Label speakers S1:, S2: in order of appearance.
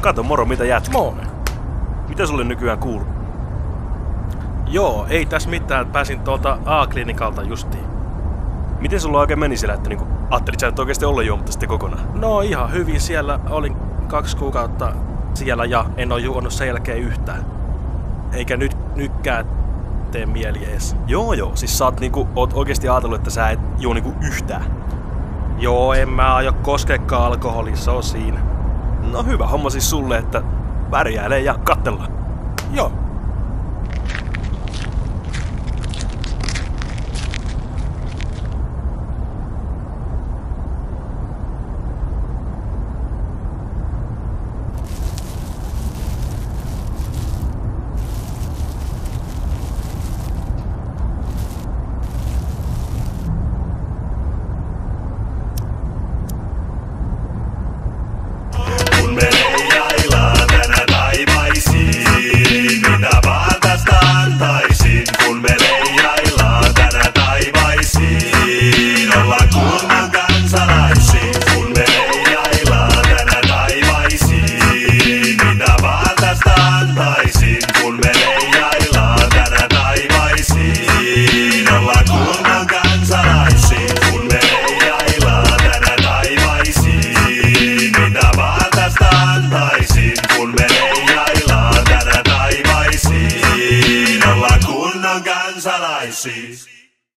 S1: Kato moro, mitä jätkä?
S2: Moi.
S1: Mitä sulle nykyään kuuluu?
S2: Joo, ei tässä mitään. Pääsin tuolta A-klinikalta justiin.
S1: Miten sulla oikein meni siellä, että niinku ajattelit sä et oikeesti olla juomatta sitten kokonaan?
S2: No ihan hyvin siellä. Olin 2 kuukautta siellä ja en oo juonut sen jälkeen yhtään. Eikä nytkään tee mieli ees.
S1: Joo, siis sä oot oikeesti ajatellut, että sä et juo niinku yhtään.
S2: Joo, en mä aio koskekaan alkoholiin, se on siinä.
S1: No hyvä homma siis sulle, että pärjäilee ja kattellaan.
S2: Joo.
S3: Kansalaisia.